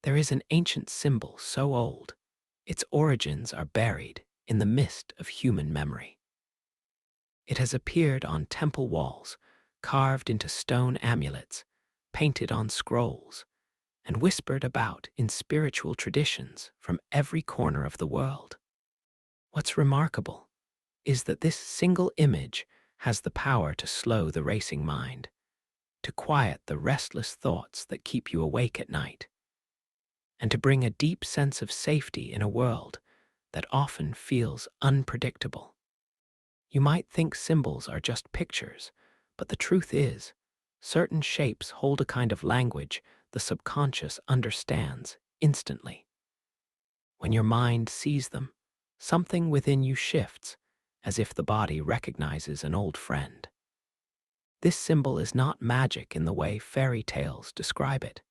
There is an ancient symbol so old, its origins are buried in the mist of human memory. It has appeared on temple walls, carved into stone amulets, painted on scrolls, and whispered about in spiritual traditions from every corner of the world. What's remarkable is that this single image has the power to slow the racing mind, to quiet the restless thoughts that keep you awake at night, and to bring a deep sense of safety in a world that often feels unpredictable. You might think symbols are just pictures, but the truth is, certain shapes hold a kind of language the subconscious understands instantly. When your mind sees them, something within you shifts, as if the body recognizes an old friend. This symbol is not magic in the way fairy tales describe it.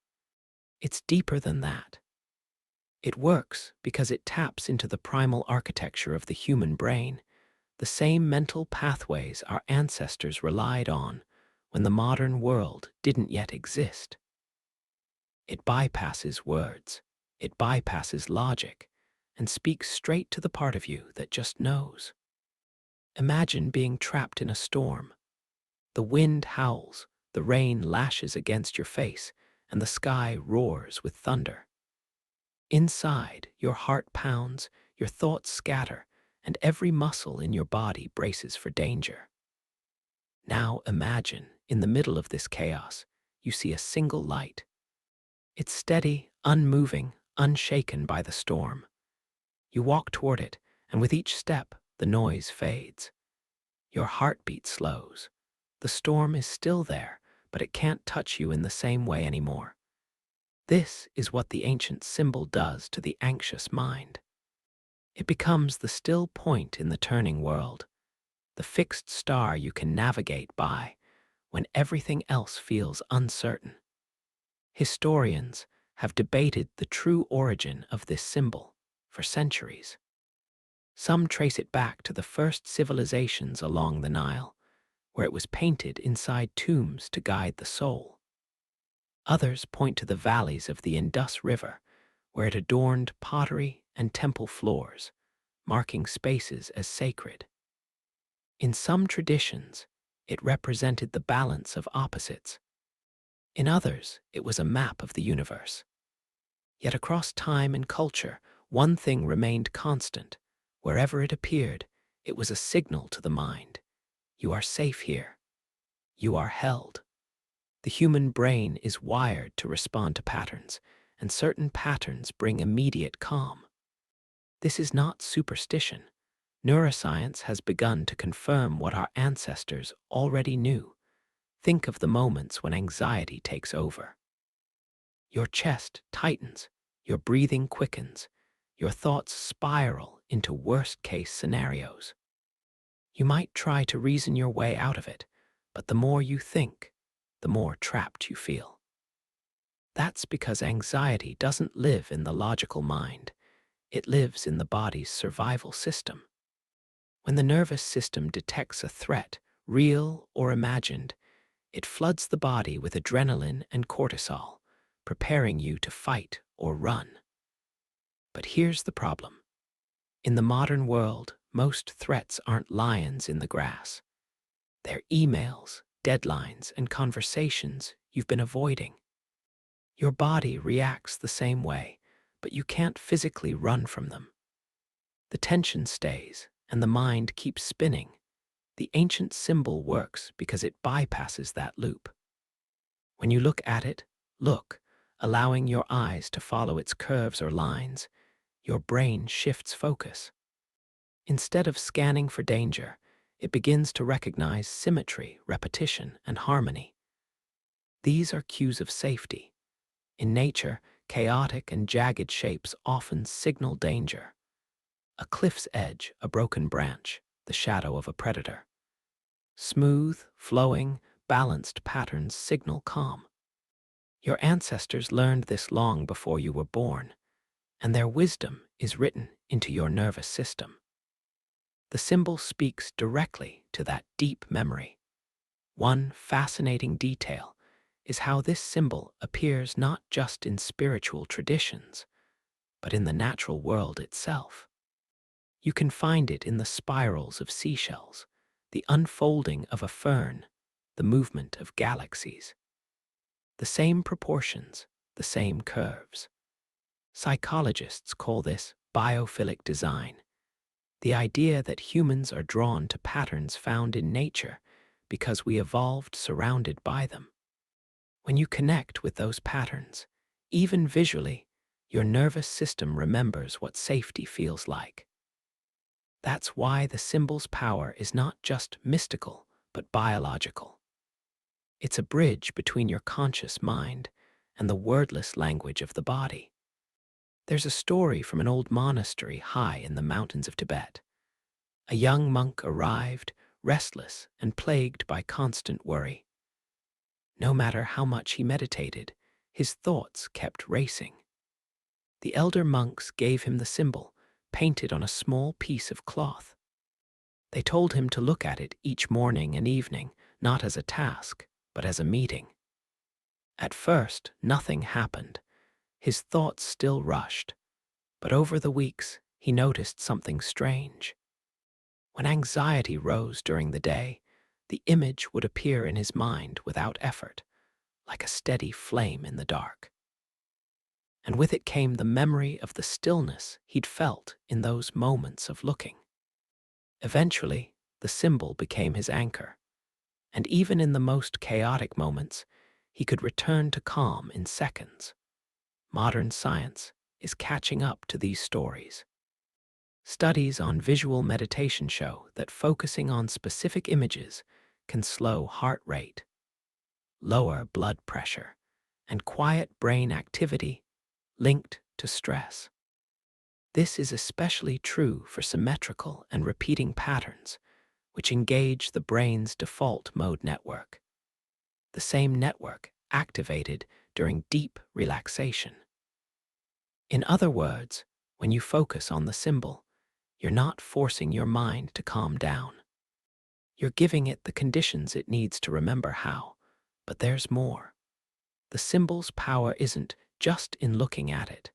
It's deeper than that. It works because it taps into the primal architecture of the human brain, the same mental pathways our ancestors relied on when the modern world didn't yet exist. It bypasses words, it bypasses logic, and speaks straight to the part of you that just knows. Imagine being trapped in a storm. The wind howls, the rain lashes against your face, and the sky roars with thunder. Inside, your heart pounds, your thoughts scatter, and every muscle in your body braces for danger. Now imagine, in the middle of this chaos, you see a single light. It's steady, unmoving, unshaken by the storm. You walk toward it, and with each step, the noise fades. Your heartbeat slows. The storm is still there, but it can't touch you in the same way anymore. This is what the ancient symbol does to the anxious mind. It becomes the still point in the turning world, the fixed star you can navigate by when everything else feels uncertain. Historians have debated the true origin of this symbol for centuries. Some trace it back to the first civilizations along the Nile, where it was painted inside tombs to guide the soul. Others point to the valleys of the Indus River, where it adorned pottery and temple floors, marking spaces as sacred. In some traditions, it represented the balance of opposites. In others, it was a map of the universe. Yet across time and culture, one thing remained constant. Wherever it appeared, it was a signal to the mind. You are safe here. You are held. The human brain is wired to respond to patterns, and certain patterns bring immediate calm. This is not superstition. Neuroscience has begun to confirm what our ancestors already knew. Think of the moments when anxiety takes over. Your chest tightens, your breathing quickens, your thoughts spiral into worst-case scenarios. You might try to reason your way out of it, but the more you think, the more trapped you feel. That's because anxiety doesn't live in the logical mind. It lives in the body's survival system. When the nervous system detects a threat, real or imagined, it floods the body with adrenaline and cortisol, preparing you to fight or run. But here's the problem. In the modern world, most threats aren't lions in the grass. They're emails, deadlines, and conversations you've been avoiding. Your body reacts the same way, but you can't physically run from them. The tension stays, and the mind keeps spinning. The ancient symbol works because it bypasses that loop. When you look at it, look, allowing your eyes to follow its curves or lines, your brain shifts focus. Instead of scanning for danger, it begins to recognize symmetry, repetition, and harmony. These are cues of safety. In nature, chaotic and jagged shapes often signal danger. A cliff's edge, a broken branch, the shadow of a predator. Smooth, flowing, balanced patterns signal calm. Your ancestors learned this long before you were born, and their wisdom is written into your nervous system. The symbol speaks directly to that deep memory. One fascinating detail is how this symbol appears not just in spiritual traditions, but in the natural world itself. You can find it in the spirals of seashells, the unfolding of a fern, the movement of galaxies. The same proportions, the same curves. Psychologists call this biophilic design, the idea that humans are drawn to patterns found in nature because we evolved surrounded by them. When you connect with those patterns, even visually, your nervous system remembers what safety feels like. That's why the symbol's power is not just mystical, but biological. It's a bridge between your conscious mind and the wordless language of the body. There's a story from an old monastery high in the mountains of Tibet. A young monk arrived, restless and plagued by constant worry. No matter how much he meditated, his thoughts kept racing. The elder monks gave him the symbol, painted on a small piece of cloth. They told him to look at it each morning and evening, not as a task, but as a meeting. At first, nothing happened. His thoughts still rushed. But over the weeks, he noticed something strange. When anxiety rose during the day, the image would appear in his mind without effort, like a steady flame in the dark. And with it came the memory of the stillness he'd felt in those moments of looking. Eventually, the symbol became his anchor, and even in the most chaotic moments, he could return to calm in seconds. Modern science is catching up to these stories. Studies on visual meditation show that focusing on specific images can slow heart rate, lower blood pressure, and quiet brain activity linked to stress. This is especially true for symmetrical and repeating patterns, which engage the brain's default mode network, the same network activated during deep relaxation. In other words, when you focus on the symbol, you're not forcing your mind to calm down. You're giving it the conditions it needs to remember how, but there's more. The symbol's power isn't just in looking at it.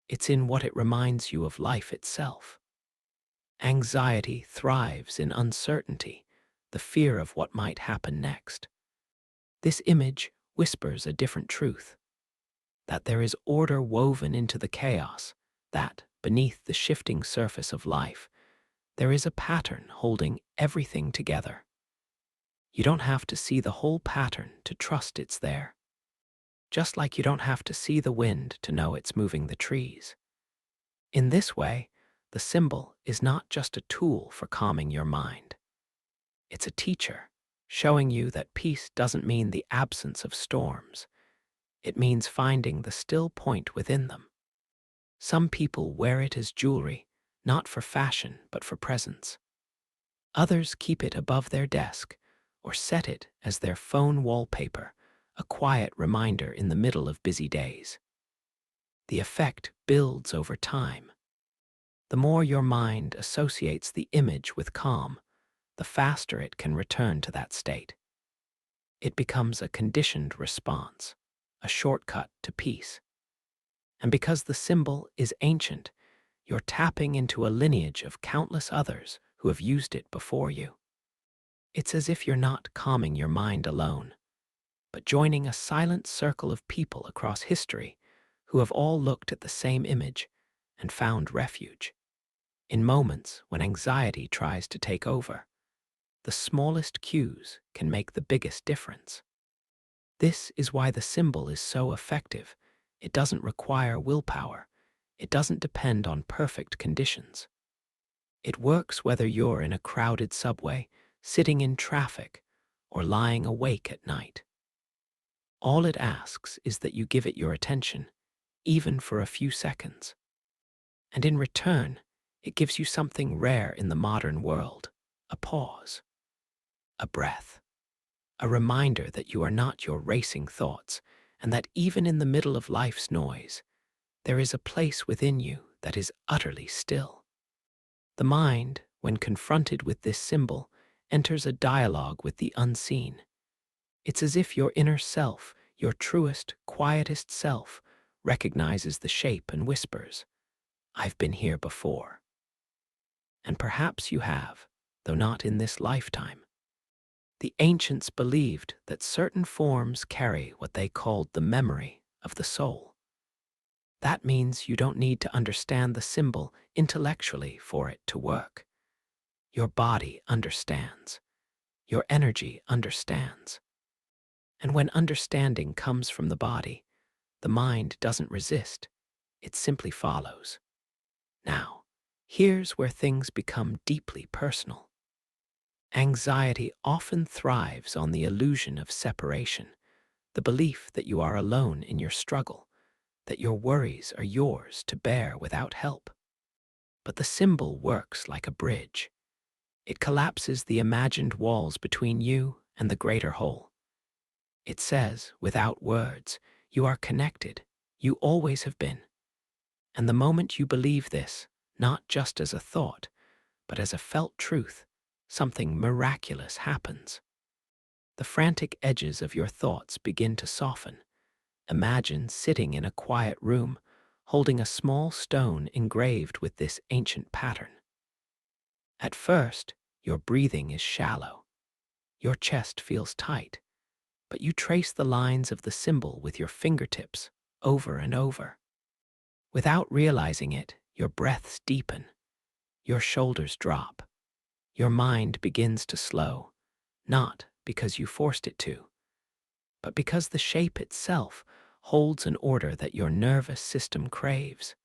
It's in what it reminds you of life itself. Anxiety thrives in uncertainty, the fear of what might happen next. This image whispers a different truth, that there is order woven into the chaos, that, beneath the shifting surface of life, there is a pattern holding everything together. You don't have to see the whole pattern to trust it's there. Just like you don't have to see the wind to know it's moving the trees. In this way, the symbol is not just a tool for calming your mind. It's a teacher, showing you that peace doesn't mean the absence of storms. It means finding the still point within them. Some people wear it as jewelry, not for fashion, but for presence. Others keep it above their desk or set it as their phone wallpaper, a quiet reminder in the middle of busy days. The effect builds over time. The more your mind associates the image with calm, the faster it can return to that state. It becomes a conditioned response, a shortcut to peace. And because the symbol is ancient, you're tapping into a lineage of countless others who have used it before you. It's as if you're not calming your mind alone, but joining a silent circle of people across history who have all looked at the same image and found refuge. In moments when anxiety tries to take over, the smallest cues can make the biggest difference. This is why the symbol is so effective. It doesn't require willpower. It doesn't depend on perfect conditions. It works whether you're in a crowded subway, sitting in traffic, or lying awake at night. All it asks is that you give it your attention, even for a few seconds. And in return, it gives you something rare in the modern world, a pause, a breath, a reminder that you are not your racing thoughts, and that even in the middle of life's noise, there is a place within you that is utterly still. The mind, when confronted with this symbol, enters a dialogue with the unseen. It's as if your inner self, your truest, quietest self, recognizes the shape and whispers, "I've been here before." And perhaps you have, though not in this lifetime. The ancients believed that certain forms carry what they called the memory of the soul. That means you don't need to understand the symbol intellectually for it to work. Your body understands. Your energy understands. And when understanding comes from the body, the mind doesn't resist. It simply follows. Now, here's where things become deeply personal. Anxiety often thrives on the illusion of separation, the belief that you are alone in your struggle, that your worries are yours to bear without help. But the symbol works like a bridge. It collapses the imagined walls between you and the greater whole. It says, without words, you are connected, you always have been. And the moment you believe this, not just as a thought, but as a felt truth, something miraculous happens. The frantic edges of your thoughts begin to soften. Imagine sitting in a quiet room, holding a small stone engraved with this ancient pattern. At first, your breathing is shallow. Your chest feels tight, but you trace the lines of the symbol with your fingertips over and over. Without realizing it, your breaths deepen. Your shoulders drop. Your mind begins to slow, not because you forced it to, but because the shape itself holds an order that your nervous system craves.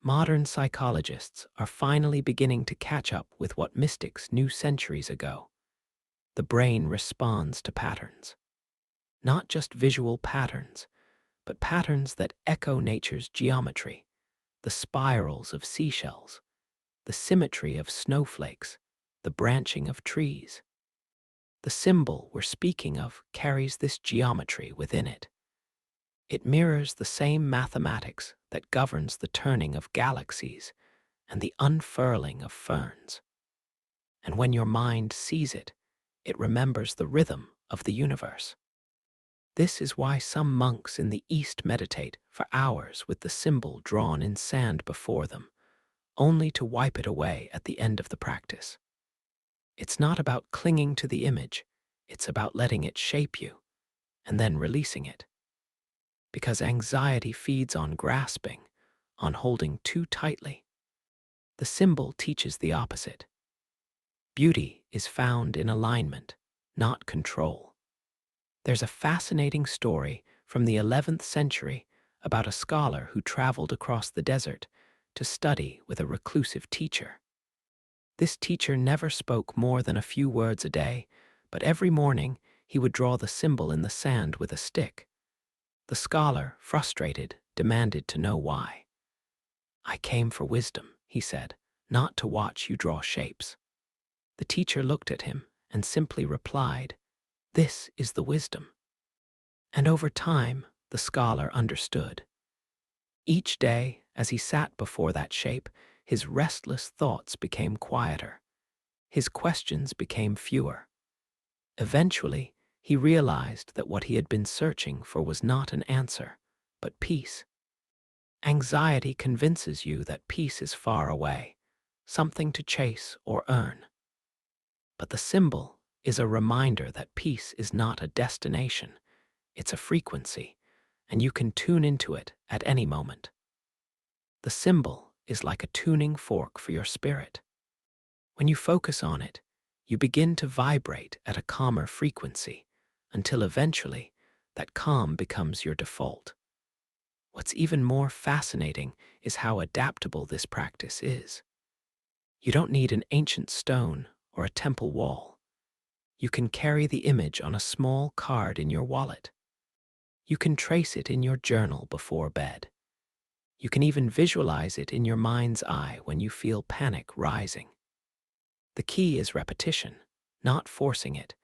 Modern psychologists are finally beginning to catch up with what mystics knew centuries ago. The brain responds to patterns. Not just visual patterns, but patterns that echo nature's geometry, the spirals of seashells, the symmetry of snowflakes, the branching of trees. The symbol we're speaking of carries this geometry within it. It mirrors the same mathematics that governs the turning of galaxies and the unfurling of ferns. And when your mind sees it, it remembers the rhythm of the universe. This is why some monks in the East meditate for hours with the symbol drawn in sand before them, only to wipe it away at the end of the practice. It's not about clinging to the image, it's about letting it shape you, and then releasing it. Because anxiety feeds on grasping, on holding too tightly. The symbol teaches the opposite. Beauty is found in alignment, not control. There's a fascinating story from the 11th century about a scholar who traveled across the desert to study with a reclusive teacher. This teacher never spoke more than a few words a day, but every morning he would draw the symbol in the sand with a stick. The scholar, frustrated, demanded to know why. "I came for wisdom," he said, "not to watch you draw shapes." The teacher looked at him and simply replied, "This is the wisdom." And over time, the scholar understood. Each day, as he sat before that shape, his restless thoughts became quieter. His questions became fewer. Eventually, he realized that what he had been searching for was not an answer, but peace. Anxiety convinces you that peace is far away, something to chase or earn. But the symbol is a reminder that peace is not a destination, it's a frequency, and you can tune into it at any moment. The symbol is like a tuning fork for your spirit. When you focus on it, you begin to vibrate at a calmer frequency until eventually that calm becomes your default. What's even more fascinating is how adaptable this practice is. You don't need an ancient stone or a temple wall. You can carry the image on a small card in your wallet. You can trace it in your journal before bed. You can even visualize it in your mind's eye when you feel panic rising. The key is repetition, not forcing it,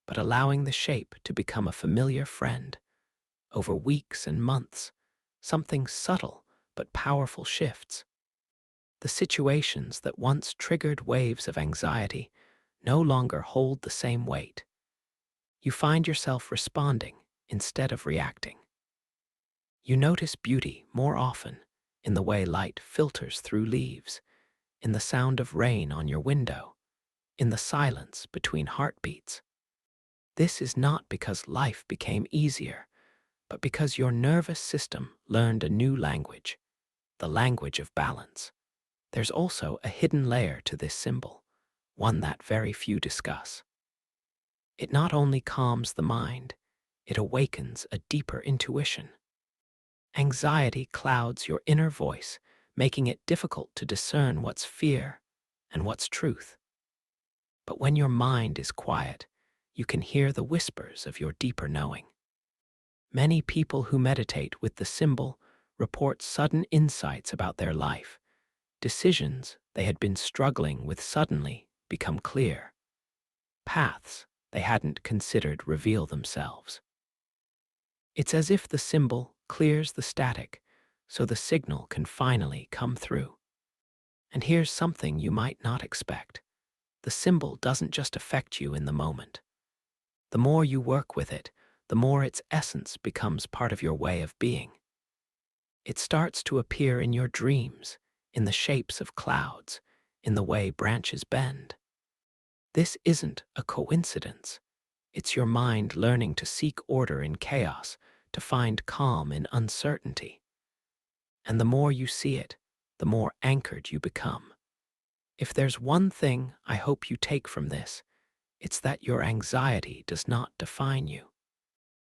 but allowing the shape to become a familiar friend. Over weeks and months, something subtle but powerful shifts. The situations that once triggered waves of anxiety no longer hold the same weight. You find yourself responding instead of reacting. You notice beauty more often in the way light filters through leaves, in the sound of rain on your window, in the silence between heartbeats. This is not because life became easier, but because your nervous system learned a new language, the language of balance. There's also a hidden layer to this symbol, one that very few discuss. It not only calms the mind, it awakens a deeper intuition. Anxiety clouds your inner voice, making it difficult to discern what's fear and what's truth. But when your mind is quiet, you can hear the whispers of your deeper knowing. Many people who meditate with the symbol report sudden insights about their life. Decisions they had been struggling with suddenly become clear. Paths they hadn't considered reveal themselves. It's as if the symbol clears the static so the signal can finally come through. And here's something you might not expect. The symbol doesn't just affect you in the moment. The more you work with it, the more its essence becomes part of your way of being. It starts to appear in your dreams, in the shapes of clouds, in the way branches bend. This isn't a coincidence. It's your mind learning to seek order in chaos, to find calm in uncertainty. And the more you see it, the more anchored you become. If there's one thing I hope you take from this, it's that your anxiety does not define you.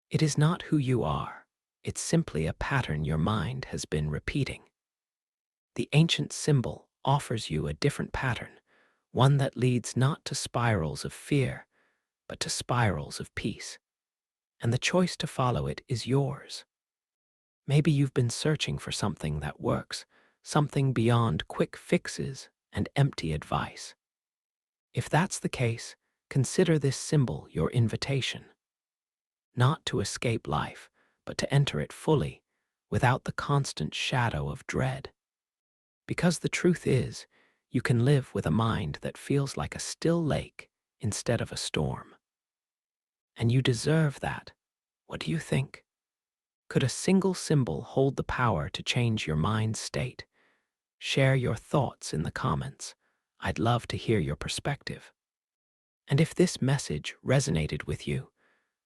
It is not who you are. It's simply a pattern your mind has been repeating. The ancient symbol offers you a different pattern, one that leads not to spirals of fear, but to spirals of peace. And the choice to follow it is yours. Maybe you've been searching for something that works, something beyond quick fixes and empty advice. If that's the case, consider this symbol your invitation. Not to escape life, but to enter it fully, without the constant shadow of dread. Because the truth is, you can live with a mind that feels like a still lake instead of a storm. And you deserve that. What do you think? Could a single symbol hold the power to change your mind's state? Share your thoughts in the comments. I'd love to hear your perspective. And if this message resonated with you,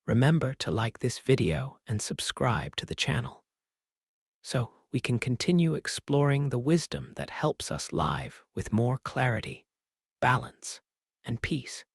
remember to like this video and subscribe to the channel, so we can continue exploring the wisdom that helps us live with more clarity, balance, and peace.